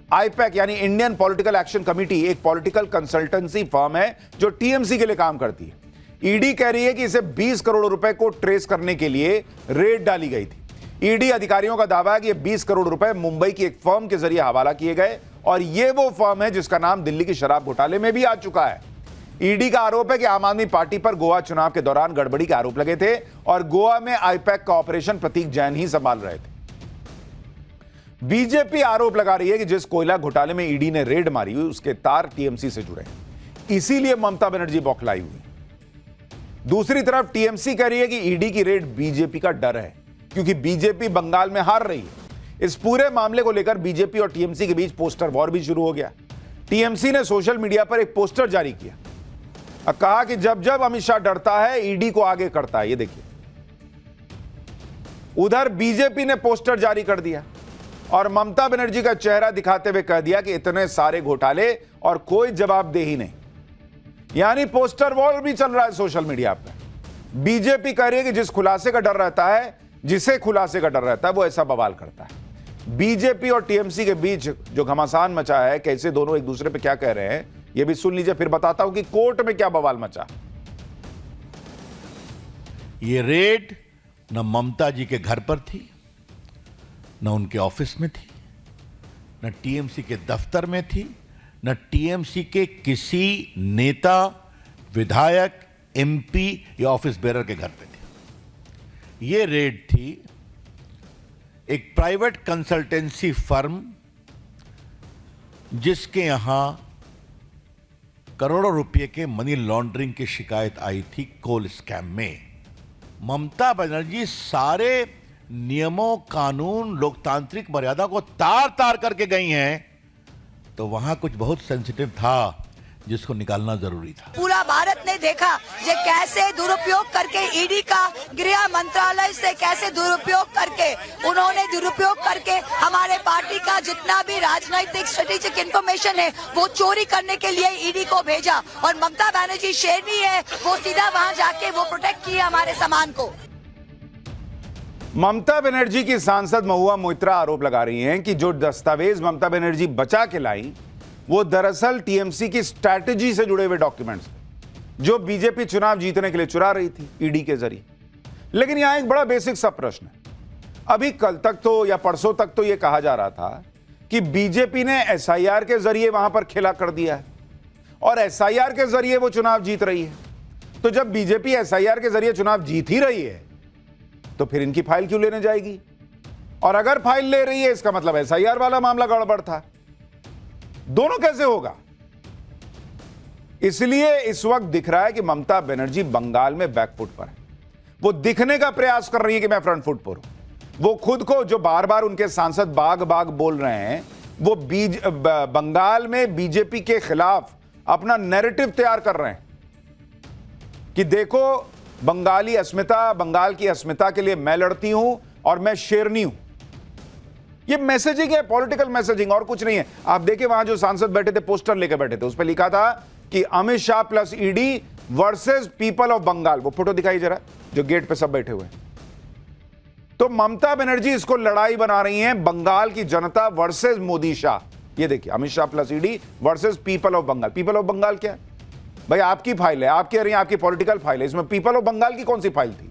Speaker 1: आईपैक यानी इंडियन पॉलिटिकल एक्शन कमेटी एक पॉलिटिकल कंसल्टेंसी फर्म है जो टीएमसी के लिए काम करती है। ईडी कह रही है कि इसे 20 करोड़ रुपए को ट्रेस करने के लिए रेड डाली गई थी। ईडी अधिकारियों का दावा है कि ये 20 करोड़ रुपए मुंबई की एक फर्म के जरिए हवाला किए गए और ये वो फर्म है जिसका नाम दिल्ली की शराब घोटाले में भी आ चुका है। ईडी का आरोप है कि आम आदमी पार्टी पर गोवा चुनाव के दौरान गड़बड़ी के आरोप लगे थे और गोवा में आईपैक का ऑपरेशन प्रतीक जैन ही संभाल रहे थे। बीजेपी आरोप लगा रही है कि जिस कोयला घोटाले में ईडी ने रेड मारी हुई उसके तार टीएमसी से जुड़े हैं, इसीलिए ममता बनर्जी बौखलाई हुई। दूसरी तरफ टीएमसी कह रही है कि ईडी की रेड बीजेपी का डर है क्योंकि बीजेपी बंगाल में हार रही है। इस पूरे मामले को लेकर बीजेपी और टीएमसी के बीच पोस्टर वॉर भी शुरू हो गया। टीएमसी ने सोशल मीडिया पर एक पोस्टर जारी किया और कहा कि जब जब अमित शाह डरता है ईडी को आगे करता है। ये देखिए, उधर बीजेपी ने पोस्टर जारी कर दिया और ममता बनर्जी का चेहरा दिखाते हुए कह दिया कि इतने सारे घोटाले और कोई जवाबदेही नहीं। यानी पोस्टर वॉर भी चल रहा है सोशल मीडिया पर। बीजेपी कह रही है कि जिस खुलासे का डर रहता है, जिसे खुलासे का डर रहता है, वो ऐसा बवाल करता है। बीजेपी और टीएमसी के बीच जो घमासान मचा है, कैसे दोनों एक दूसरे पे क्या कह रहे हैं, ये भी सुन लीजिए, फिर बताता हूं कि कोर्ट में क्या बवाल मचा।
Speaker 4: ये रेड न ममता जी के घर पर थी, न उनके ऑफिस में थी, न टीएमसी के दफ्तर में थी, न टीएमसी के किसी नेता, विधायक, एमपी या ऑफिस बेरर के घर पे थी। ये रेड थी एक प्राइवेट कंसल्टेंसी फर्म जिसके यहां करोड़ों रुपए के मनी लॉन्ड्रिंग की शिकायत आई थी कोल स्कैम में। ममता बनर्जी सारे नियमों, कानून, लोकतांत्रिक मर्यादा को तार तार करके गई हैं, तो वहां कुछ बहुत सेंसिटिव था जिसको निकालना जरूरी था।
Speaker 5: पूरा भारत ने देखा ये कैसे दुरुपयोग करके ईडी का गृह मंत्रालय से कैसे दुरुपयोग करके उन्होंने दुरुपयोग करके हमारे पार्टी का जितना भी राजनीतिक स्ट्रेटेजिक इंफॉर्मेशन है वो चोरी करने के लिए ईडी को भेजा। और ममता बनर्जी शेरनी है, वो सीधा वहां जाके वो प्रोटेक्ट किया हमारे सामान को।
Speaker 1: ममता बनर्जी की सांसद महुआ मोइत्रा आरोप लगा रही हैं कि जो दस्तावेज ममता बनर्जी बचा के लाई वो दरअसल टीएमसी की स्ट्रैटेजी से जुड़े हुए डॉक्यूमेंट्स जो बीजेपी चुनाव जीतने के लिए चुरा रही थी ईडी के जरिए। लेकिन यहां एक बड़ा बेसिक सा प्रश्न है। अभी कल तक तो या परसों तक तो यह कहा जा रहा था कि बीजेपी ने एसआईआर के जरिए वहां पर खेला कर दिया है और एसआईआर के जरिए वो चुनाव जीत रही है। तो जब बीजेपी एसआईआर के जरिए चुनाव जीत ही रही है तो फिर इनकी फाइल क्यों लेने जाएगी? और अगर फाइल ले रही है इसका मतलब एसआईआर वाला मामला गड़बड़ था। दोनों कैसे होगा? इसलिए इस वक्त दिख रहा है कि ममता बनर्जी बंगाल में बैकफुट पर है। वो दिखने का प्रयास कर रही है कि मैं फ्रंट फुट पर हूं। वो खुद को जो बार बार उनके सांसद बाग बाग बोल रहे हैं, वो बंगाल में बीजेपी के खिलाफ अपना नैरेटिव तैयार कर रहे हैं कि देखो बंगाली अस्मिता, बंगाल की अस्मिता के लिए मैं लड़ती हूं और मैं शेरनी हूं। ये मैसेजिंग है, पॉलिटिकल मैसेजिंग, और कुछ नहीं है। आप देखिए वहां जो सांसद बैठे थे, पोस्टर लेकर बैठे थे, उस पर लिखा था कि Amit Shah plus ED versus people of Bengal. वो फोटो दिखाई जरा, जो गेट पे सब बैठे हुए हैं। तो ममता बनर्जी इसको लड़ाई बना रही हैं, बंगाल की जनता वर्सेस मोदी शाह। ये देखिए, Amit Shah plus ED versus people of Bengal. People of Bengal क्या है भाई? आपकी फाइल है, आप कह रही हैं आपकी पॉलिटिकल फाइल है, इसमें पीपल ऑफ बंगाल की कौन सी फाइल थी?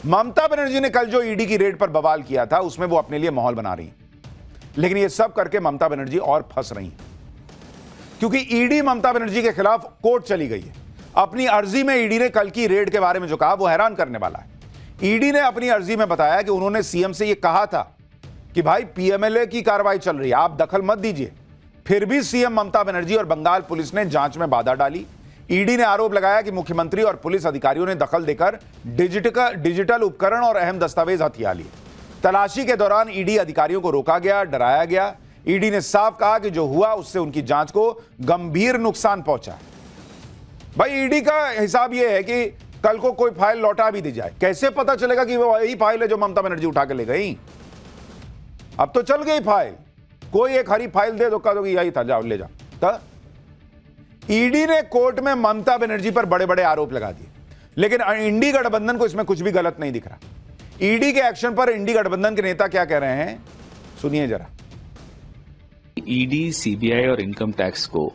Speaker 1: ममता बनर्जी ने कल जो ईडी की रेड पर बवाल किया था उसमें वो अपने लिए माहौल बना रही है। लेकिन ये सब करके ममता बनर्जी और फंस रही है क्योंकि ईडी ममता बनर्जी के खिलाफ कोर्ट चली गई है। अपनी अर्जी में ईडी ने कल की रेड के बारे में जो कहा वो हैरान करने वाला है। ईडी ने अपनी अर्जी में बताया कि उन्होंने सीएम से यह कहा था कि भाई पीएमएलए की कार्रवाई चल रही है, आप दखल मत दीजिए। फिर भी सीएम ममता बनर्जी और बंगाल पुलिस ने जांच में बाधा डाली। ईडी ने आरोप लगाया कि मुख्यमंत्री और पुलिस अधिकारियों ने दखल देकर डिजिटल उपकरण और अहम दस्तावेज हथिया लिए। तलाशी के दौरान ईडी अधिकारियों को रोका गया, डराया गया। ईडी ने साफ कहा कि जो हुआ उससे उनकी जांच को गंभीर नुकसान पहुंचा। भाई ईडी का हिसाब यह है कि कल को कोई फाइल लौटा भी दी जाए, कैसे पता चलेगा कि वो वही फाइल है जो ममता बनर्जी उठा के ले गई? अब तो चल गई फाइल, कोई एक हरी फाइल दे दो, कह दो कि यही था, जाओ ले जाओ। तो ईडी ने कोर्ट में ममता बनर्जी पर बड़े बड़े आरोप लगा दिए, लेकिन इंडी गठबंधन को इसमें कुछ भी गलत नहीं दिख रहा। ईडी के एक्शन पर इंडी गठबंधन के नेता क्या कह रहे हैं, सुनिए जरा।
Speaker 10: ईडी, सीबीआई और इनकम टैक्स को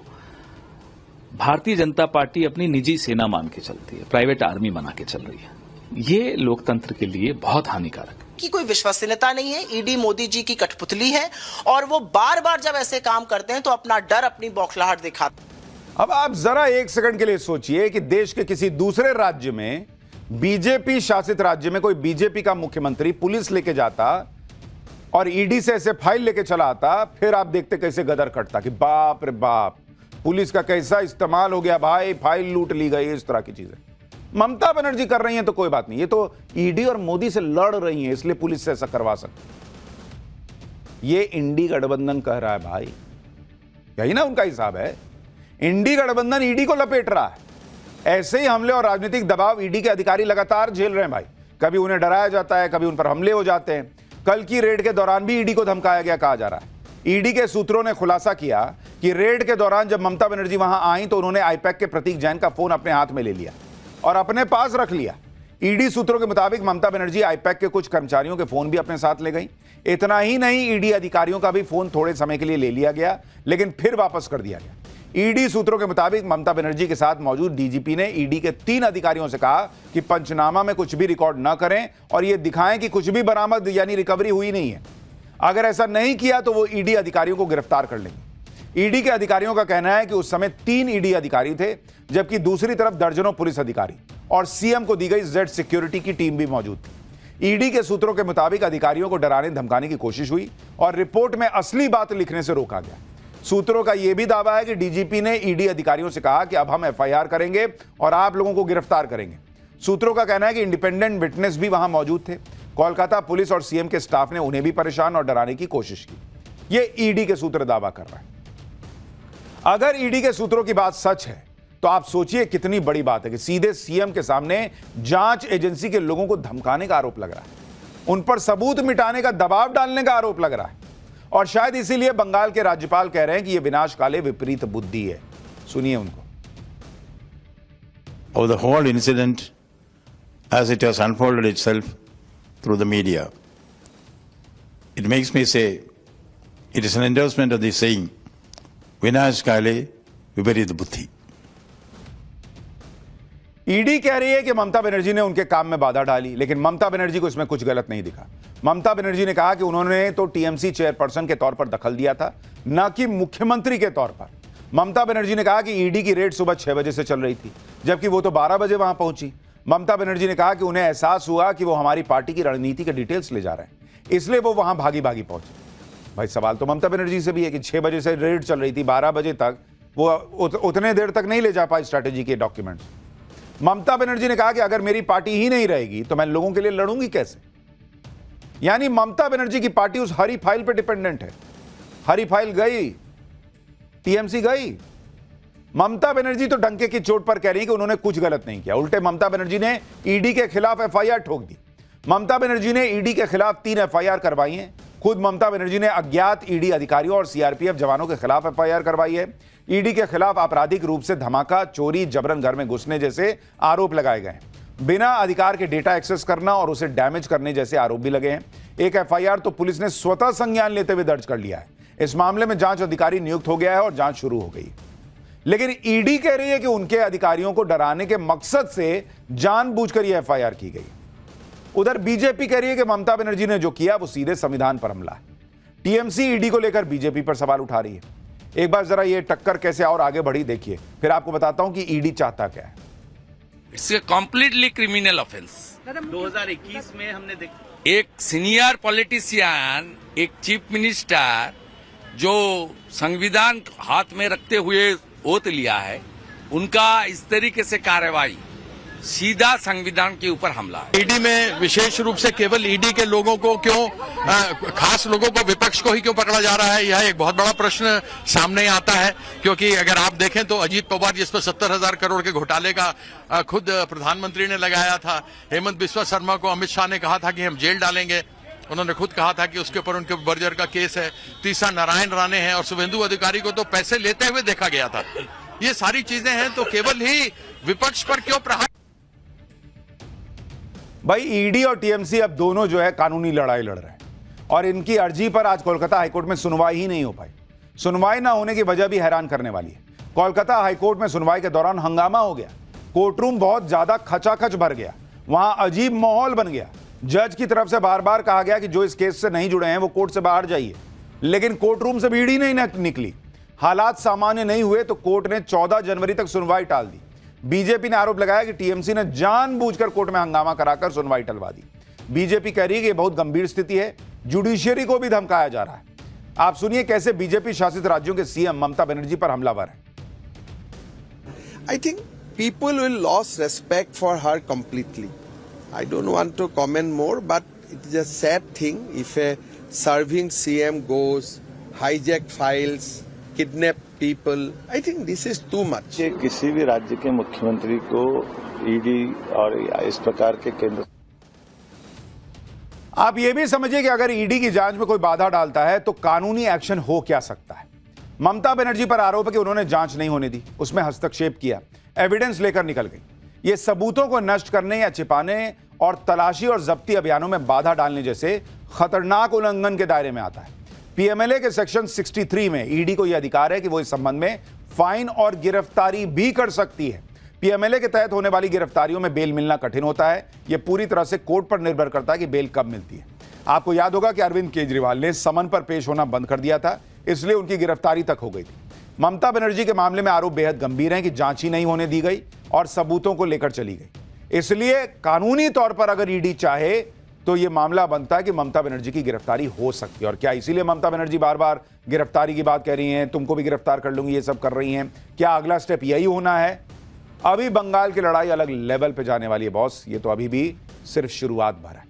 Speaker 10: भारतीय जनता पार्टी अपनी निजी सेना मान के चलती है, प्राइवेट आर्मी बना के चल रही है। ये लोकतंत्र के लिए बहुत हानिकारक है।
Speaker 11: की कोई विश्वसनीयता नहीं है। ईडी मोदी जी की कठपुतली है और वो बार बार जब ऐसे काम करते हैं तो अपना डर, अपनी बौखलाहट दिखाते हैं।
Speaker 1: अब आप जरा एक सेकंड के लिए सोचिए कि देश के किसी दूसरे राज्य में, बीजेपी शासित राज्य में, कोई बीजेपी का मुख्यमंत्री पुलिस लेके जाता और ईडी से ऐसे फाइल लेके चला आता, फिर आप देखते कैसे गदर कटता कि बाप रे बाप, पुलिस का कैसा इस्तेमाल हो गया भाई, फाइल लूट ली गई, इस तरह की चीजें। ममता बनर्जी कर रही हैं तो कोई बात नहीं, ये तो ईडी और मोदी से लड़ रही हैं, इसलिए पुलिस से ऐसा करवा सकते। ये इंडी गठबंधन कह रहा है भाई, यही ना उनका हिसाब है। इंडी गठबंधन ईडी को लपेट रहा है। ऐसे ही हमले और राजनीतिक दबाव ईडी के अधिकारी लगातार झेल रहे हैं भाई। कभी उन्हें डराया जाता है, कभी उन पर हमले हो जाते हैं। कल की रेड के दौरान भी ईडी को धमकाया गया, कहा जा रहा है। ईडी के सूत्रों ने खुलासा किया कि रेड के दौरान जब ममता बनर्जी वहां आई तो उन्होंने आईपैक के प्रतीक जैन का फोन अपने हाथ में ले लिया और अपने पास रख लिया। ईडी सूत्रों के मुताबिक ममता बनर्जी आईपैक के कुछ कर्मचारियों के फोन भी अपने साथ ले गई। इतना ही नहीं, ईडी अधिकारियों का भी फोन थोड़े समय के लिए ले लिया गया, लेकिन फिर वापस कर दिया गया। ईडी सूत्रों के मुताबिक ममता बनर्जी के साथ मौजूद डीजीपी ने ईडी के 3 अधिकारियों से कहा कि पंचनामा में कुछ भी रिकॉर्ड न करें और यह दिखाएं कि कुछ भी बरामद यानी रिकवरी हुई नहीं है। अगर ऐसा नहीं किया तो वो ईडी अधिकारियों को गिरफ्तार कर लेंगे। ईडी के अधिकारियों का कहना है कि उस समय 3 ईडी अधिकारी थे, जबकि दूसरी तरफ दर्जनों पुलिस अधिकारी और सीएम को दी गई जेड सिक्योरिटी की टीम भी मौजूद थी। ईडी के सूत्रों के मुताबिक अधिकारियों को डराने धमकाने की कोशिश हुई और रिपोर्ट में असली बात लिखने से रोका गया। सूत्रों का यह भी दावा है कि डीजीपी ने ईडी अधिकारियों से कहा कि अब हम एफआईआर करेंगे और आप लोगों को गिरफ्तार करेंगे। सूत्रों का कहना है कि इंडिपेंडेंट विटनेस भी वहां मौजूद थे। कोलकाता पुलिस और सीएम के स्टाफ ने उन्हें भी परेशान और डराने की कोशिश की। यह ईडी के सूत्र दावा कर रहा है। अगर ईडी के सूत्रों की बात सच है तो आप सोचिए कितनी बड़ी बात है कि सीधे सीएम के सामने जांच एजेंसी के लोगों को धमकाने का आरोप लग रहा है, उन पर सबूत मिटाने का दबाव डालने का आरोप लग रहा है। और शायद इसीलिए बंगाल के राज्यपाल कह रहे हैं कि यह विनाशकाले विपरीत बुद्धि है। सुनिए उनको।
Speaker 12: Of the whole incident as it has unfolded itself through the media, it makes me say it is an endorsement of the saying विनाशकाले विपरीत बुद्धि।
Speaker 1: ईडी कह रही है कि ममता बनर्जी ने उनके काम में बाधा डाली, लेकिन ममता बनर्जी को इसमें कुछ गलत नहीं दिखा। ममता बनर्जी ने कहा कि उन्होंने तो टीएमसी चेयरपर्सन के तौर पर दखल दिया था, न कि मुख्यमंत्री के तौर पर। ममता बनर्जी ने कहा कि ईडी की रेड सुबह 6 बजे से चल रही थी, जबकि वो तो 12 बजे वहां पहुंची। ममता बनर्जी ने कहा कि उन्हें एहसास हुआ कि वो हमारी पार्टी की रणनीति के डिटेल्स ले जा रहे हैं, इसलिए वो वहां भागी भागी पहुंचे। भाई सवाल तो ममता बनर्जी से भी है कि 6 बजे से रेड चल रही थी, 12 बजे तक वो उतने देर तक नहीं ले जा पाई स्ट्रैटेजी के डॉक्यूमेंट्स। ममता बनर्जी ने कहा कि अगर मेरी पार्टी ही नहीं रहेगी तो मैं लोगों के लिए लड़ूंगी कैसे। यानी ममता बनर्जी की पार्टी उस हरी फाइल पर डिपेंडेंट है। हरी फाइल गई, टीएमसी गई। ममता बनर्जी तो डंके की चोट पर कह रही कि उन्होंने कुछ गलत नहीं किया। उल्टे ममता बनर्जी ने ईडी के खिलाफ एफआईआर ठोक दी। ममता बनर्जी ने ईडी के खिलाफ 3 एफआईआर करवाई हैं। खुद ममता बनर्जी ने अज्ञात ईडी अधिकारियों और सीआरपीएफ जवानों के खिलाफ एफआईआर करवाई है। ईडी के खिलाफ आपराधिक रूप से धमाका, चोरी, जबरन घर में घुसने जैसे आरोप लगाए गए। बिना अधिकार के डेटा एक्सेस करना और उसे डैमेज करने जैसे आरोप भी लगे हैं। एक एफआईआर तो पुलिस ने स्वतः संज्ञान लेते हुए दर्ज कर लिया है। इस मामले में जांच अधिकारी नियुक्त हो गया है और जांच शुरू हो गई। लेकिन ईडी कह रही है कि उनके अधिकारियों को डराने के मकसद से जानबूझकर यह एफआईआर की गई। उधर बीजेपी कह रही है कि ममता बनर्जी ने जो किया वो सीधे संविधान पर हमला है। टीएमसी ईडी को लेकर बीजेपी पर सवाल उठा रही है। एक बार जरा ये टक्कर कैसे और आगे बढ़ी देखिए, फिर आपको बताता हूं कि ईडी चाहता क्या है।
Speaker 8: It's a completely criminal offence. 2021 में हमने
Speaker 13: एक सीनियर पॉलिटिशियन, एक चीफ मिनिस्टर जो संविधान हाथ में रखते हुए ओथ लिया है, उनका इस तरीके से कार्रवाई सीधा संविधान के ऊपर हमला है।
Speaker 7: ईडी में विशेष रूप से केवल ईडी के लोगों को क्यों, खास लोगों को, विपक्ष को ही क्यों पकड़ा जा रहा है, यह एक बहुत बड़ा प्रश्न सामने आता है। क्योंकि अगर आप देखें तो अजीत पवार, जिस पर 70,000 करोड़ के घोटाले का खुद प्रधानमंत्री ने लगाया था, हेमंत बिस्वा शर्मा को अमित शाह ने कहा था कि हम जेल डालेंगे, उन्होंने खुद कहा था कि उसके ऊपर उनके बर्जर का केस है। तीसरा नारायण राणे हैं और शुभेंदु अधिकारी को तो पैसे लेते हुए देखा गया था। ये सारी चीजें हैं, तो केवल ही विपक्ष पर क्यों प्रहार।
Speaker 1: भाई ईडी और टीएमसी अब दोनों जो है कानूनी लड़ाई लड़ रहे हैं और इनकी अर्जी पर आज कोलकाता हाईकोर्ट में सुनवाई ही नहीं हो पाई। सुनवाई ना होने की वजह भी हैरान करने वाली है। कोलकाता हाईकोर्ट में सुनवाई के दौरान हंगामा हो गया, कोर्टरूम बहुत ज्यादा खचाखच भर गया, वहां अजीब माहौल बन गया। जज की तरफ से बार बार कहा गया कि जो इस केस से नहीं जुड़े हैं वो कोर्ट से बाहर जाइए, लेकिन कोर्टरूम से भीड़ ही नहीं निकली। हालात सामान्य नहीं हुए तो कोर्ट ने 14 जनवरी तक सुनवाई टाल दी। बीजेपी ने आरोप लगाया कि टीएमसी ने जानबूझकर कोर्ट में हंगामा कराकर सुनवाई टलवा दी। बीजेपी कह रही है कि यह बहुत गंभीर स्थिति है, जुडिशियरी को भी धमकाया जा रहा है। आप सुनिए कैसे बीजेपी शासित राज्यों के सीएम ममता बनर्जी पर हमलावर है।
Speaker 14: I think people will lose respect for her completely. I don't want to comment more, but it is a sad thing if a serving CM goes, hijack files, kidnap people. I think this is too much.
Speaker 15: किसी भी राज्य के मुख्यमंत्री को ED और इस प्रकार के केंद्र।
Speaker 1: आप यह भी समझिए कि अगर ईडी की जांच में कोई बाधा डालता है तो कानूनी एक्शन हो क्या सकता है। ममता बनर्जी पर आरोप है कि उन्होंने जांच नहीं होने दी, उसमें हस्तक्षेप किया, एविडेंस लेकर निकल गई। ये सबूतों को नष्ट करने या छिपाने और तलाशी और जब्ती अभियानों में बाधा डालने जैसे खतरनाक उल्लंघन के दायरे में आता है। पीएमएलए के सेक्शन 63 में ईडी को यह अधिकार है कि वो इस संबंध में फाइन और गिरफ्तारी भी कर सकती है। पीएमएलए के तहत होने वाली गिरफ्तारियों में बेल मिलना कठिन होता है। यह पूरी तरह से कोर्ट पर निर्भर करता है कि बेल कब मिलती है। आपको याद होगा कि अरविंद केजरीवाल ने समन पर पेश होना बंद कर दिया था, इसलिए उनकी गिरफ्तारी तक हो गई थी। ममता बनर्जी के मामले में आरोप बेहद गंभीर हैं कि जांच ही नहीं होने दी गई और सबूतों को लेकर चली गई। इसलिए कानूनी तौर पर अगर ईडी चाहे तो यह मामला बनता है कि ममता बनर्जी की गिरफ्तारी हो सकती है। और क्या इसीलिए ममता बनर्जी बार बार गिरफ्तारी की बात कह रही हैं, तुमको भी गिरफ्तार कर लूंगी, ये सब कर रही हैं? क्या अगला स्टेप यही होना है? अभी बंगाल की लड़ाई अलग लेवल पे जाने वाली है बॉस, ये तो अभी भी सिर्फ शुरुआत भर है।